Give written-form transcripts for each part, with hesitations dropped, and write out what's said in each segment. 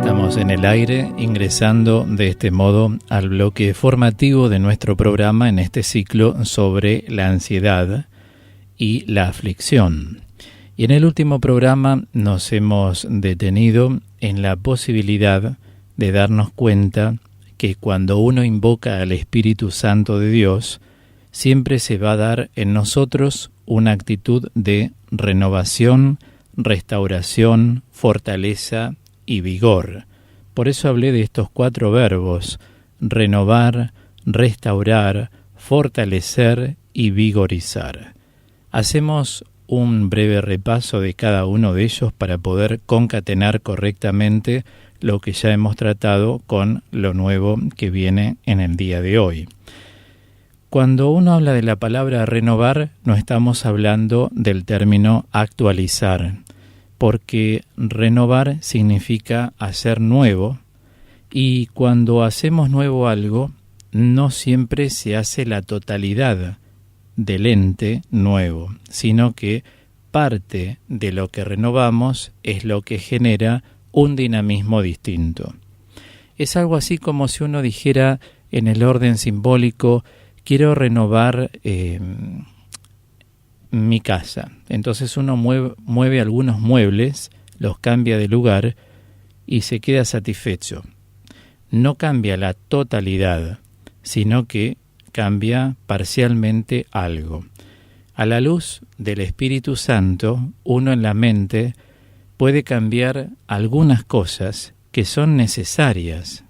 Estamos en el aire, ingresando de este modo al bloque formativo de nuestro programa en este ciclo sobre la ansiedad y la aflicción. Y en el último programa nos hemos detenido en la posibilidad de darnos cuenta que cuando uno invoca al Espíritu Santo de Dios, siempre se va a dar en nosotros una actitud de renovación, restauración, fortaleza y vigor. Por eso hablé de estos 4 verbos: renovar, restaurar, fortalecer y vigorizar. Hacemos un breve repaso de cada uno de ellos para poder concatenar correctamente lo que ya hemos tratado con lo nuevo que viene en el día de hoy. Cuando uno habla de la palabra renovar, no estamos hablando del término actualizar, porque renovar significa hacer nuevo, y cuando hacemos nuevo algo, no siempre se hace la totalidad del ente nuevo, sino que parte de lo que renovamos es lo que genera un dinamismo distinto. Es algo así como si uno dijera en el orden simbólico: quiero renovar mi casa. Entonces uno mueve algunos muebles, los cambia de lugar y se queda satisfecho. No cambia la totalidad, sino que cambia parcialmente algo. A la luz del Espíritu Santo, uno en la mente puede cambiar algunas cosas que son necesarias.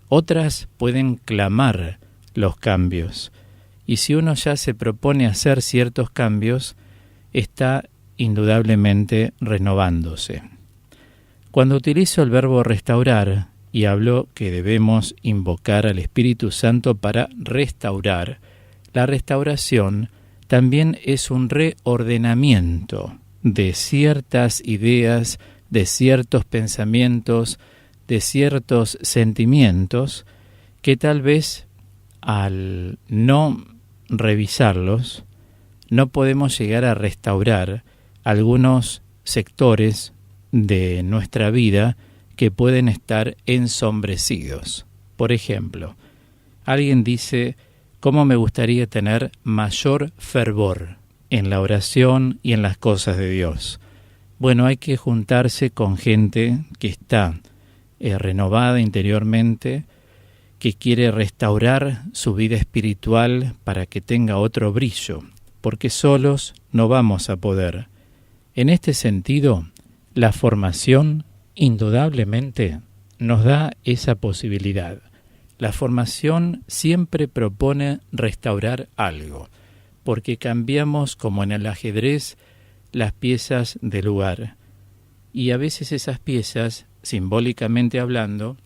Otras pueden clamar los cambios. Y si uno ya se propone hacer ciertos cambios, está indudablemente renovándose. Cuando utilizo el verbo restaurar y hablo que debemos invocar al Espíritu Santo para restaurar, la restauración también es un reordenamiento de ciertas ideas, de ciertos pensamientos, de ciertos sentimientos que tal vez al no revisarlos, no podemos llegar a restaurar algunos sectores de nuestra vida que pueden estar ensombrecidos. Por ejemplo, alguien dice: ¿cómo me gustaría tener mayor fervor en la oración y en las cosas de Dios? Bueno, hay que juntarse con gente que está renovada interiormente, que quiere restaurar su vida espiritual para que tenga otro brillo, porque solos no vamos a poder. En este sentido, la formación indudablemente nos da esa posibilidad. La formación siempre propone restaurar algo, porque cambiamos, como en el ajedrez, las piezas de lugar. Y a veces esas piezas, simbólicamente hablando,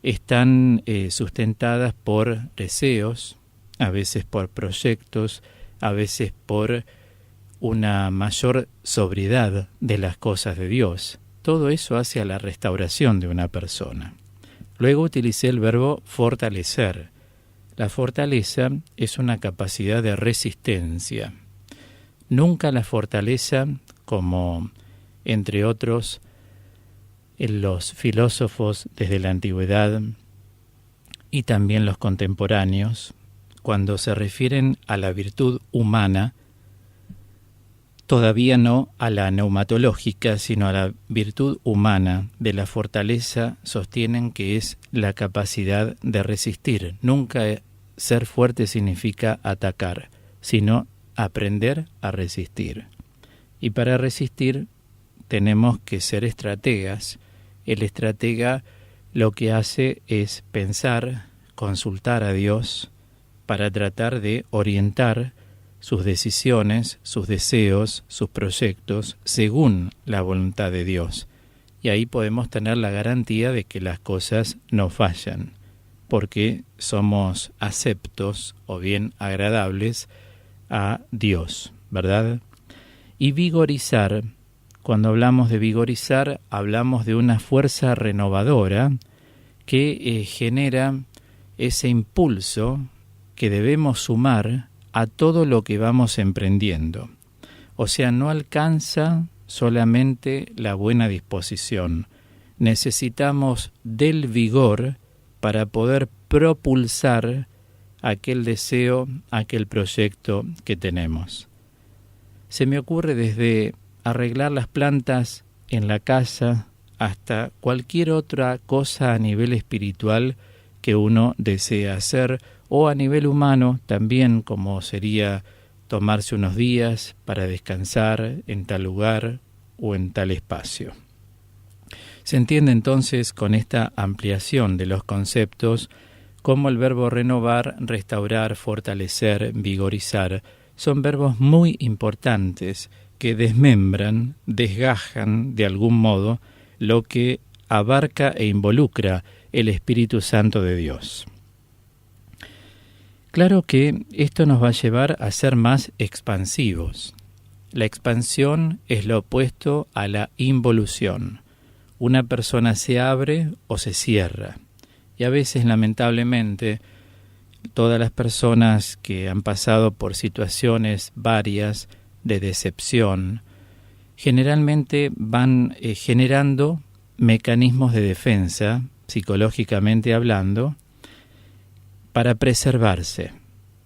están sustentadas por deseos, a veces por proyectos, a veces por una mayor sobriedad de las cosas de Dios. Todo eso hace a la restauración de una persona. Luego utilicé el verbo fortalecer. La fortaleza es una capacidad de resistencia. Nunca la fortaleza, como entre otros los filósofos desde la antigüedad y también los contemporáneos, cuando se refieren a la virtud humana, todavía no a la neumatológica, sino a la virtud humana de la fortaleza, sostienen que es la capacidad de resistir. Nunca ser fuerte significa atacar, sino aprender a resistir. Y para resistir tenemos que ser estrategas. El estratega lo que hace es pensar, consultar a Dios para tratar de orientar sus decisiones, sus deseos, sus proyectos, según la voluntad de Dios. Y ahí podemos tener la garantía de que las cosas no fallan, porque somos aceptos o bien agradables a Dios, ¿verdad? Y vigorizar, cuando hablamos de vigorizar, hablamos de una fuerza renovadora que genera ese impulso que debemos sumar a todo lo que vamos emprendiendo. O sea, no alcanza solamente la buena disposición, necesitamos del vigor para poder propulsar aquel deseo, aquel proyecto que tenemos. Se me ocurre desde arreglar las plantas en la casa hasta cualquier otra cosa a nivel espiritual que uno desea hacer, o a nivel humano también, como sería tomarse unos días para descansar en tal lugar o en tal espacio. Se entiende entonces con esta ampliación de los conceptos cómo el verbo renovar, restaurar, fortalecer, vigorizar son verbos muy importantes que desmembran, desgajan de algún modo lo que abarca e involucra el Espíritu Santo de Dios. Claro que esto nos va a llevar a ser más expansivos. La expansión es lo opuesto a la involución. Una persona se abre o se cierra. Y a veces, lamentablemente, todas las personas que han pasado por situaciones varias de decepción, generalmente van generando mecanismos de defensa, psicológicamente hablando, para preservarse.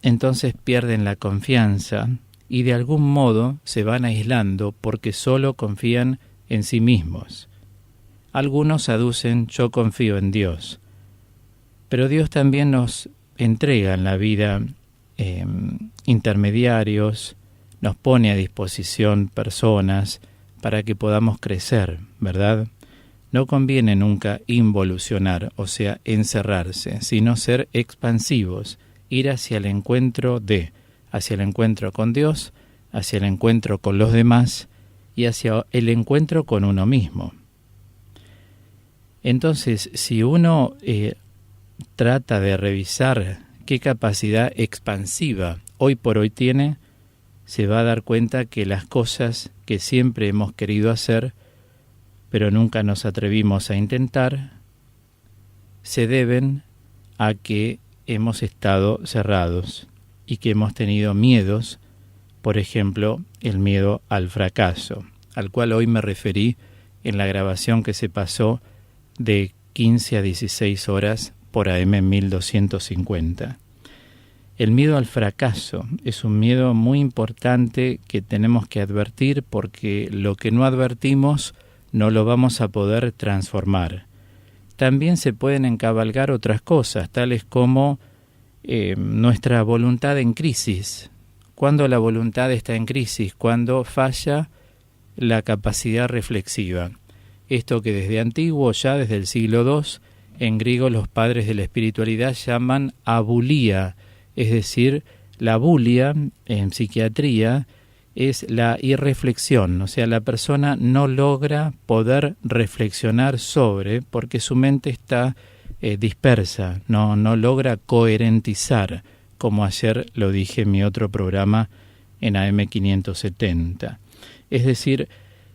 Entonces pierden la confianza y de algún modo se van aislando porque solo confían en sí mismos. Algunos aducen: yo confío en Dios. Pero Dios también nos entrega en la vida intermediarios, nos pone a disposición personas para que podamos crecer, ¿verdad? No conviene nunca involucionar, o sea, encerrarse, sino ser expansivos, ir hacia el encuentro con Dios, hacia el encuentro con los demás y hacia el encuentro con uno mismo. Entonces, si uno trata de revisar qué capacidad expansiva hoy por hoy tiene, se va a dar cuenta que las cosas que siempre hemos querido hacer, pero nunca nos atrevimos a intentar, se deben a que hemos estado cerrados y que hemos tenido miedos, por ejemplo, el miedo al fracaso, al cual hoy me referí en la grabación que se pasó de 15 a 16 horas por AM 1250. El miedo al fracaso es un miedo muy importante que tenemos que advertir, porque lo que no advertimos no lo vamos a poder transformar. También se pueden encabalgar otras cosas, tales como nuestra voluntad en crisis. Cuando la voluntad está en crisis, cuando falla la capacidad reflexiva. Esto que desde antiguo, ya desde el siglo II, en griego los padres de la espiritualidad llaman abulía, es decir, la abulia en psiquiatría es la irreflexión, o sea, la persona no logra poder reflexionar sobre, porque su mente está dispersa, no logra coherentizar, como ayer lo dije en mi otro programa en AM 570. Es decir,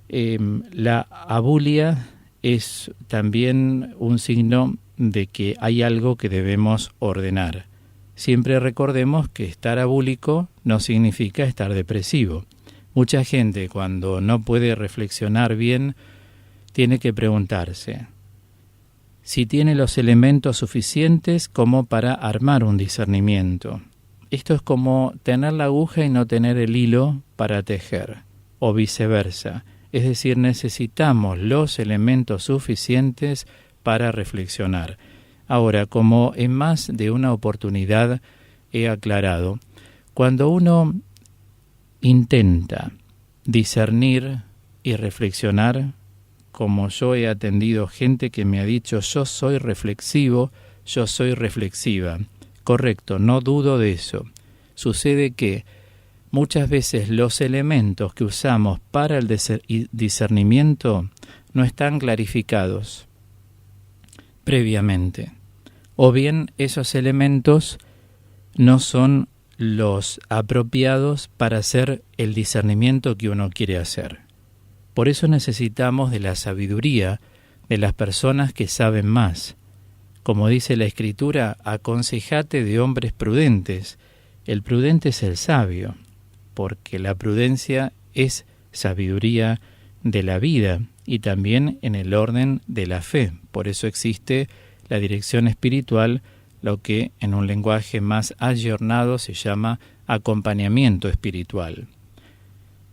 la abulia es también un signo de que hay algo que debemos ordenar. Siempre recordemos que estar abúlico no significa estar depresivo. Mucha gente, cuando no puede reflexionar bien, tiene que preguntarse si tiene los elementos suficientes como para armar un discernimiento. Esto es como tener la aguja y no tener el hilo para tejer, o viceversa. Es decir, necesitamos los elementos suficientes para reflexionar. Ahora, como en más de una oportunidad he aclarado, cuando uno intenta discernir y reflexionar, como yo he atendido gente que me ha dicho: yo soy reflexivo, yo soy reflexiva. Correcto, no dudo de eso. Sucede que muchas veces los elementos que usamos para el discernimiento no están clarificados previamente, o bien esos elementos no son los apropiados para hacer el discernimiento que uno quiere hacer. Por eso necesitamos de la sabiduría de las personas que saben más. Como dice la Escritura, aconsejate de hombres prudentes. El prudente es el sabio, porque la prudencia es sabiduría de la vida, y también en el orden de la fe. Por eso existe la dirección espiritual, lo que en un lenguaje más ayornado se llama acompañamiento espiritual.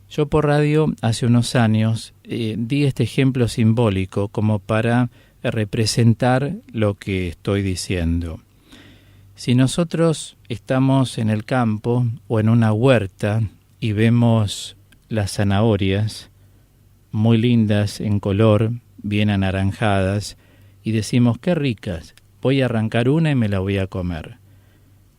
Yo por radio hace unos años di este ejemplo simbólico como para representar lo que estoy diciendo. Si nosotros estamos en el campo o en una huerta y vemos las zanahorias muy lindas en color, bien anaranjadas, y decimos qué ricas, voy a arrancar una y me la voy a comer.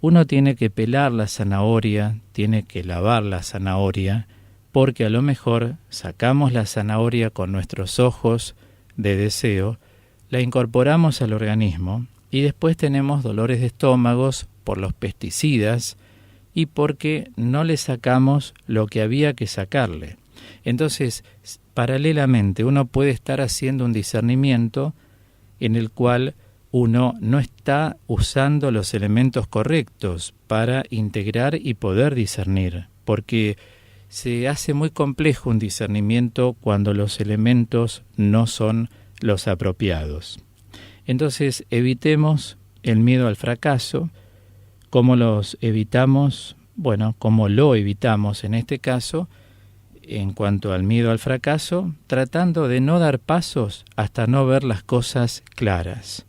Uno tiene que pelar la zanahoria, tiene que lavar la zanahoria, porque a lo mejor sacamos la zanahoria con nuestros ojos de deseo, la incorporamos al organismo y después tenemos dolores de estómagos por los pesticidas y porque no le sacamos lo que había que sacarle. Entonces, paralelamente, uno puede estar haciendo un discernimiento en el cual uno no está usando los elementos correctos para integrar y poder discernir, porque se hace muy complejo un discernimiento cuando los elementos no son los apropiados. Entonces, evitemos el miedo al fracaso. ¿Cómo los evitamos? Bueno, ¿cómo lo evitamos en este caso? En cuanto al miedo al fracaso, tratando de no dar pasos hasta no ver las cosas claras.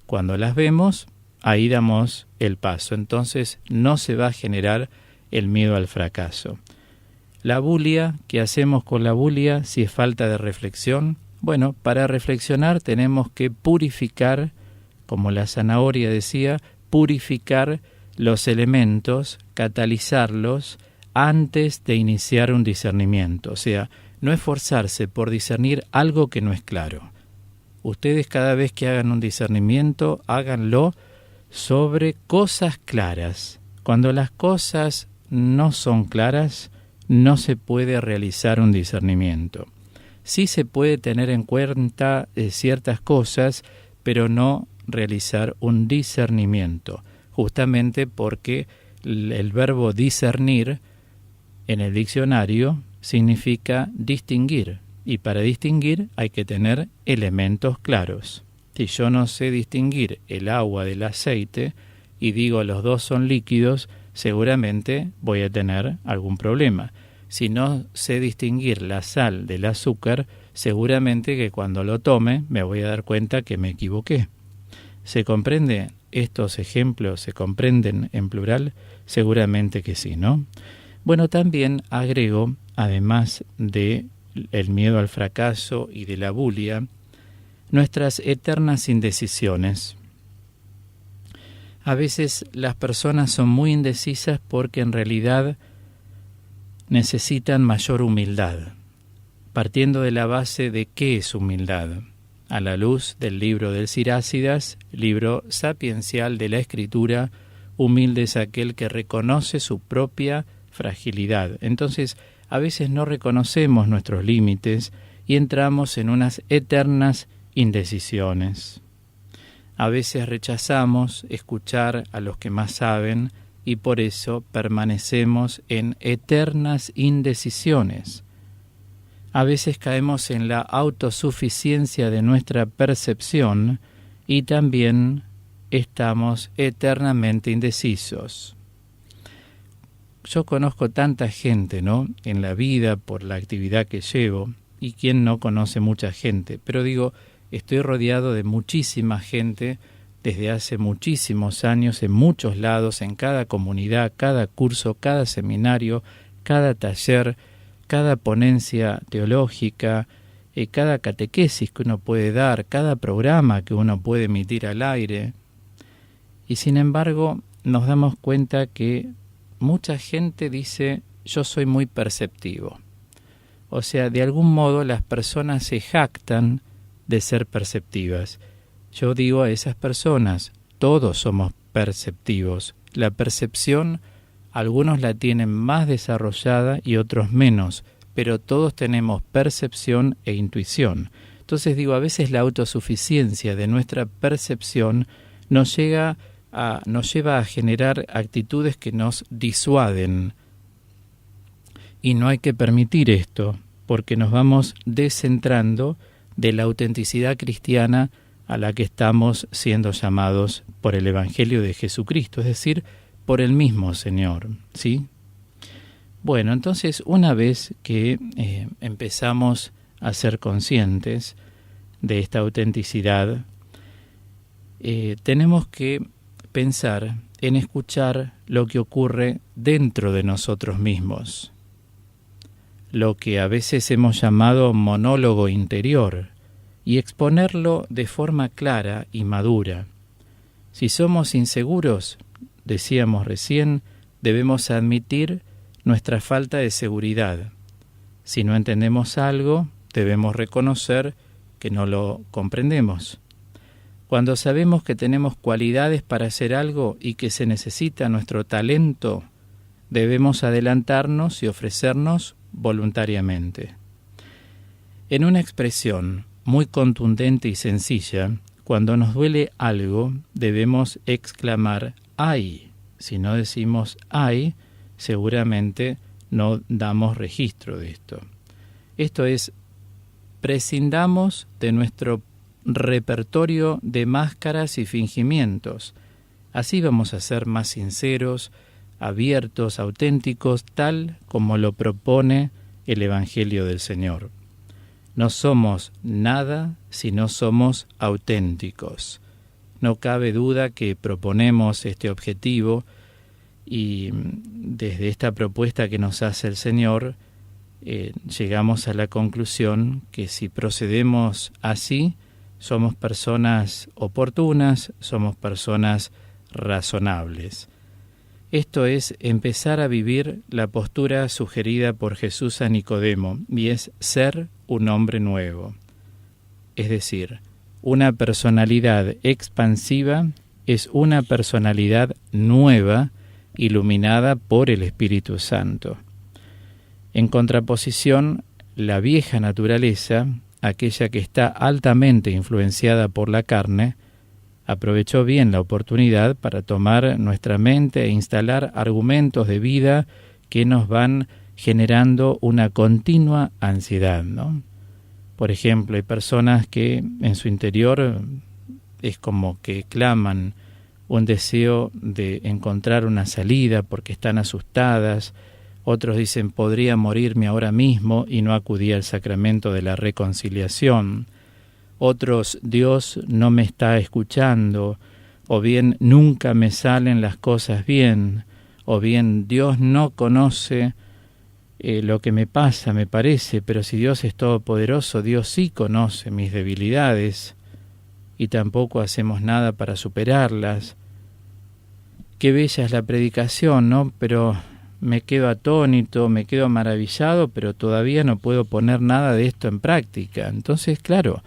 Cuando las vemos, ahí damos el paso. Entonces, no se va a generar el miedo al fracaso. La bulia, ¿qué hacemos con la bulia si es falta de reflexión? Bueno, para reflexionar tenemos que purificar, como la zanahoria decía, purificar los elementos, catalizarlos antes de iniciar un discernimiento. O sea, no esforzarse por discernir algo que no es claro. Ustedes cada vez que hagan un discernimiento, háganlo sobre cosas claras. Cuando las cosas no son claras, no se puede realizar un discernimiento. Sí se puede tener en cuenta ciertas cosas, pero no realizar un discernimiento, justamente porque el verbo discernir en el diccionario significa distinguir, y para distinguir hay que tener elementos claros. Si yo no sé distinguir el agua del aceite y digo los dos son líquidos, seguramente voy a tener algún problema. Si no sé distinguir la sal del azúcar, seguramente que cuando lo tome me voy a dar cuenta que me equivoqué. ¿Se comprende? ¿Estos ejemplos se comprenden en plural? Seguramente que sí, ¿no? Bueno, también agrego, además de el miedo al fracaso y de la bulia, nuestras eternas indecisiones. A veces las personas son muy indecisas porque en realidad necesitan mayor humildad, partiendo de la base de qué es humildad, a la luz del libro del Sirácidas, libro sapiencial de la Escritura. Humilde es aquel que reconoce su propia fragilidad. Entonces, a veces no reconocemos nuestros límites y entramos en unas eternas indecisiones. A veces rechazamos escuchar a los que más saben y por eso permanecemos en eternas indecisiones. A veces caemos en la autosuficiencia de nuestra percepción y también estamos eternamente indecisos. Yo conozco tanta gente, ¿no?, en la vida por la actividad que llevo, y quien no conoce mucha gente, pero digo, estoy rodeado de muchísima gente desde hace muchísimos años, en muchos lados, en cada comunidad, cada curso, cada seminario, cada taller, cada ponencia teológica, cada catequesis que uno puede dar, cada programa que uno puede emitir al aire. Y sin embargo, nos damos cuenta que mucha gente dice, yo soy muy perceptivo. O sea, de algún modo las personas se jactan de ser perceptivas. Yo digo a esas personas, todos somos perceptivos. La percepción, algunos la tienen más desarrollada y otros menos, pero todos tenemos percepción e intuición. Entonces digo, a veces la autosuficiencia de nuestra percepción nos lleva a generar actitudes que nos disuaden. Y no hay que permitir esto, porque nos vamos descentrando de la autenticidad cristiana a la que estamos siendo llamados por el Evangelio de Jesucristo, es decir, por el mismo Señor, ¿sí? Bueno, entonces una vez que empezamos a ser conscientes de esta autenticidad, tenemos que pensar en escuchar lo que ocurre dentro de nosotros mismos, lo que a veces hemos llamado monólogo interior, y exponerlo de forma clara y madura. Si somos inseguros, decíamos recién, debemos admitir nuestra falta de seguridad. Si no entendemos algo, debemos reconocer que no lo comprendemos. Cuando sabemos que tenemos cualidades para hacer algo y que se necesita nuestro talento, debemos adelantarnos y ofrecernos voluntariamente. En una expresión muy contundente y sencilla, cuando nos duele algo, debemos exclamar ¡ay! Si no decimos ¡ay!, seguramente no damos registro de esto. Esto es, prescindamos de nuestro repertorio de máscaras y fingimientos. Así vamos a ser más sinceros, abiertos, auténticos, tal como lo propone el Evangelio del Señor. No somos nada si no somos auténticos. No cabe duda que proponemos este objetivo y desde esta propuesta que nos hace el Señor, llegamos a la conclusión que si procedemos así, somos personas oportunas, somos personas razonables. Esto es empezar a vivir la postura sugerida por Jesús a Nicodemo, y es ser un hombre nuevo. Es decir, una personalidad expansiva es una personalidad nueva, iluminada por el Espíritu Santo. En contraposición, la vieja naturaleza, aquella que está altamente influenciada por la carne, aprovechó bien la oportunidad para tomar nuestra mente e instalar argumentos de vida que nos van generando una continua ansiedad, ¿no? Por ejemplo, hay personas que en su interior es como que claman un deseo de encontrar una salida porque están asustadas. Otros dicen, podría morirme ahora mismo, y no acudí al sacramento de la reconciliación. Otros, Dios no me está escuchando, o bien nunca me salen las cosas bien, o bien Dios no conoce lo que me pasa, me parece, pero si Dios es todopoderoso, Dios sí conoce mis debilidades y tampoco hacemos nada para superarlas. Qué bella es la predicación, ¿no? Pero me quedo atónito, me quedo maravillado, pero todavía no puedo poner nada de esto en práctica. Entonces, claro,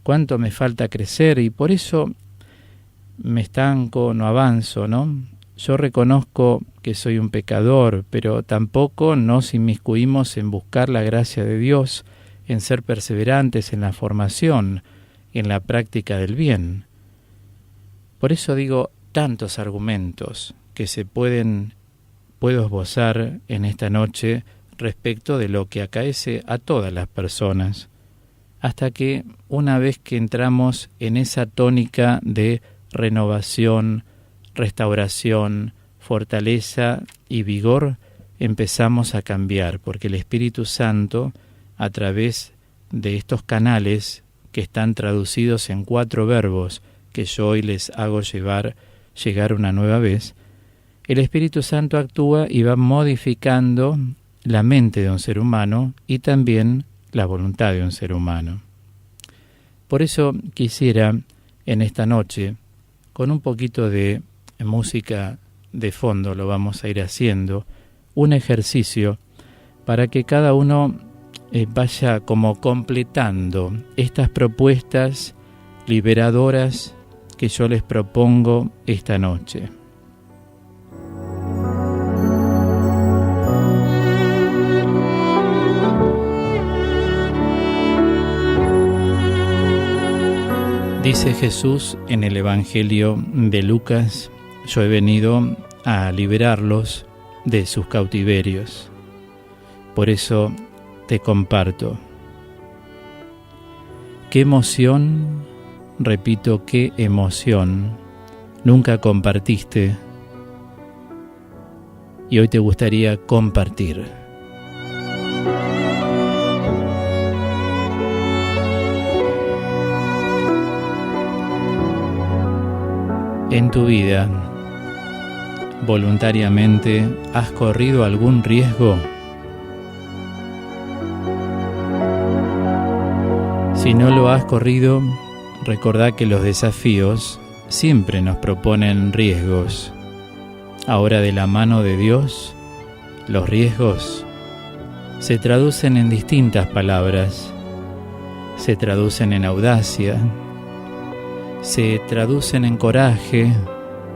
cuánto me falta crecer y por eso me estanco, no avanzo, ¿no? Yo reconozco que soy un pecador, pero tampoco nos inmiscuimos en buscar la gracia de Dios, en ser perseverantes en la formación, en la práctica del bien. Por eso digo, tantos argumentos que puedo esbozar en esta noche respecto de lo que acaece a todas las personas, hasta que una vez que entramos en esa tónica de renovación, restauración, fortaleza y vigor, empezamos a cambiar, porque el Espíritu Santo, a través de estos canales que están traducidos en 4 verbos que yo hoy les hago llegar una nueva vez, el Espíritu Santo actúa y va modificando la mente de un ser humano y también la voluntad de un ser humano. Por eso quisiera en esta noche, con un poquito de música de fondo, lo vamos a ir haciendo, un ejercicio para que cada uno vaya como completando estas propuestas liberadoras que yo les propongo esta noche. Dice Jesús en el Evangelio de Lucas, yo he venido a liberarlos de sus cautiverios. Por eso te comparto. Qué emoción, repito, qué emoción nunca compartiste y hoy te gustaría compartir. En tu vida, voluntariamente, ¿has corrido algún riesgo? Si no lo has corrido, recordá que los desafíos siempre nos proponen riesgos. Ahora, de la mano de Dios, los riesgos se traducen en distintas palabras. Se traducen en audacia, se traducen en coraje,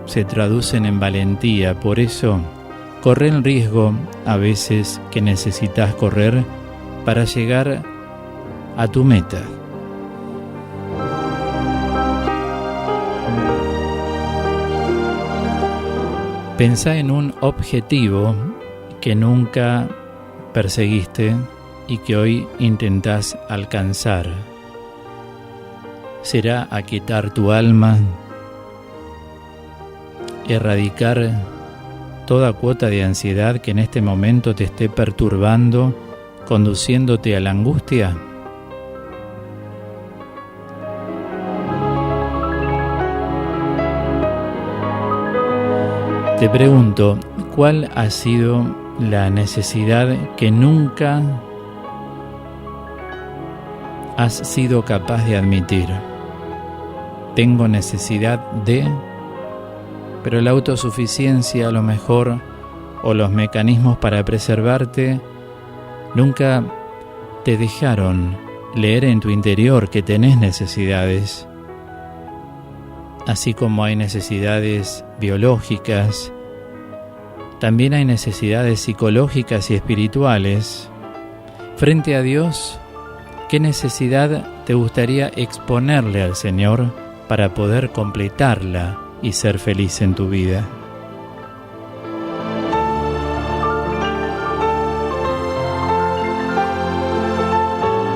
se traducen en valentía. Por eso, corre el riesgo a veces que necesitas correr para llegar a tu meta. Pensá en un objetivo que nunca perseguiste y que hoy intentás alcanzar. ¿Será aquietar tu alma, erradicar toda cuota de ansiedad que en este momento te esté perturbando, conduciéndote a la angustia? Te pregunto, ¿cuál ha sido la necesidad que nunca has sido capaz de admitir? Tengo necesidad de, pero la autosuficiencia a lo mejor, o los mecanismos para preservarte, nunca te dejaron leer en tu interior que tenés necesidades. Así como hay necesidades biológicas, también hay necesidades psicológicas y espirituales. Frente a Dios, ¿qué necesidad te gustaría exponerle al Señor para poder completarla y ser feliz en tu vida?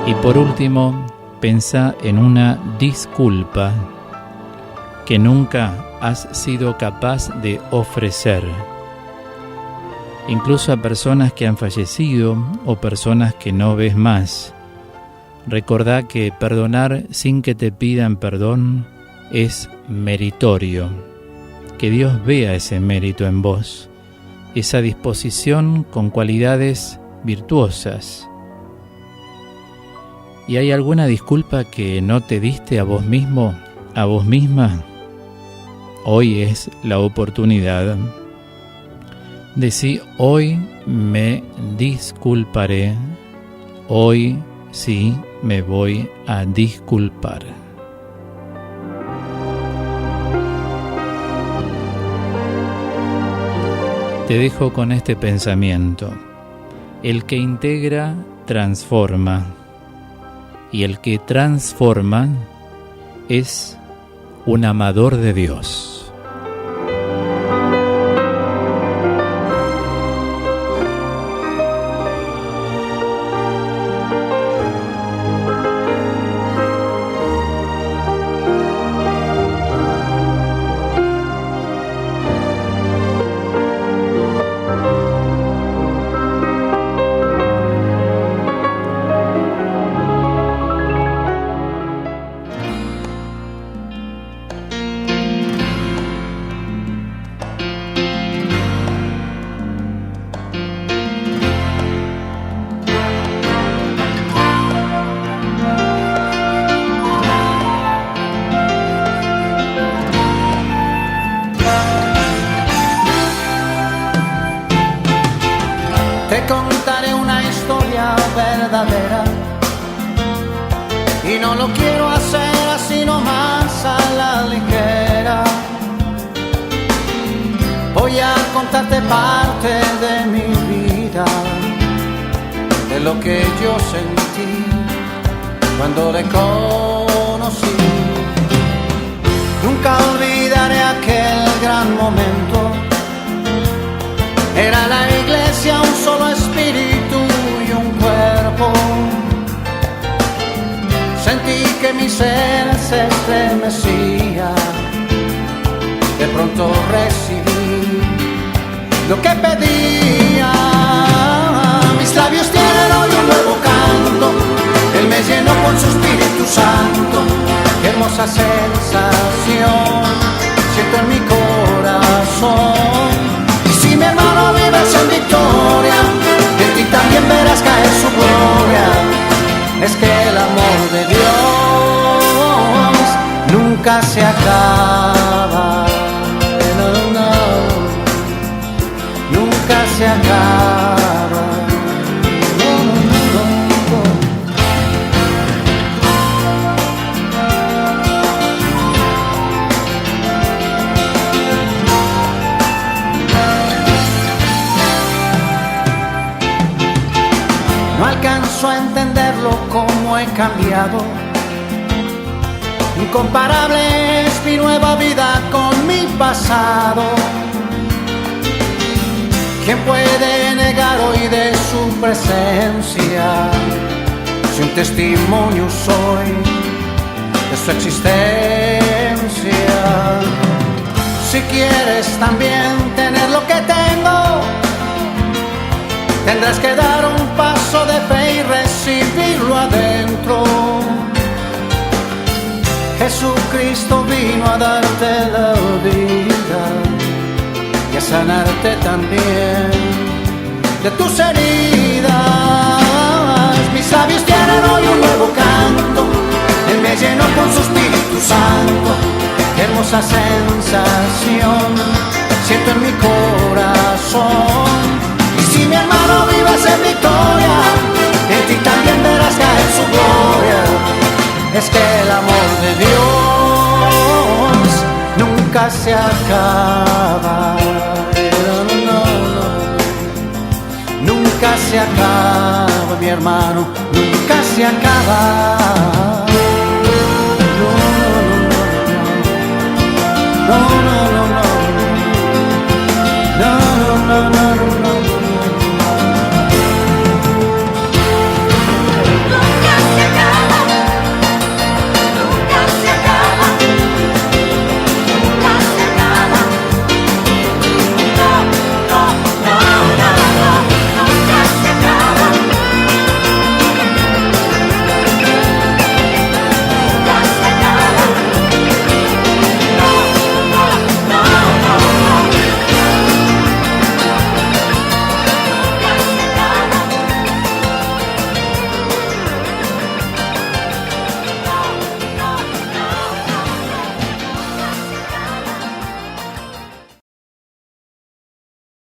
Y por último, pensá en una disculpa que nunca has sido capaz de ofrecer, incluso a personas que han fallecido o personas que no ves más. Recordá que perdonar sin que te pidan perdón es meritorio, que Dios vea ese mérito en vos, esa disposición con cualidades virtuosas. ¿Y hay alguna disculpa que no te diste a vos mismo, a vos misma? Hoy es la oportunidad. Decí, hoy me disculparé, hoy sí me voy a disculpar. Te dejo con este pensamiento. El que integra, transforma. Y el que transforma es un amador de Dios. Te contaré una historia verdadera y no lo quiero hacer así nomás a la ligera. Voy a contarte parte de mi vida, de lo que yo sentí cuando le conocí. Nunca olvidaré aquel gran momento. Era la iglesia, un solo espíritu y un cuerpo. Sentí que mi ser se estremecía. De pronto recibí lo que pedía. Mis labios tienen hoy un nuevo canto. Él me llenó con su Espíritu Santo. Qué hermosa sensación siento en mi corazón. Y si mi hermano vives en victoria, en ti también verás caer su gloria. Es que el amor de Dios nunca se acaba. No, no, nunca se acaba. No, no, no. No alcanzo a entenderlo como he cambiado. Incomparable es mi nueva vida con mi pasado. ¿Quién puede negar hoy de su presencia? Si un testimonio soy de su existencia. Si quieres también tener lo que tengo, tendrás que dar un paso de fe y recibirlo adentro. Jesucristo vino a darte la vida y a sanarte también de tus heridas. Mis labios tienen hoy un nuevo canto. Él me llenó con su Espíritu Santo. Qué hermosa sensación siento en mi corazón. Y si mi hermano vives en victoria, en ti también verás caer su gloria. Es que el amor de Dios nunca se acaba. No, no, no. Nunca se acaba, mi hermano, nunca se acaba.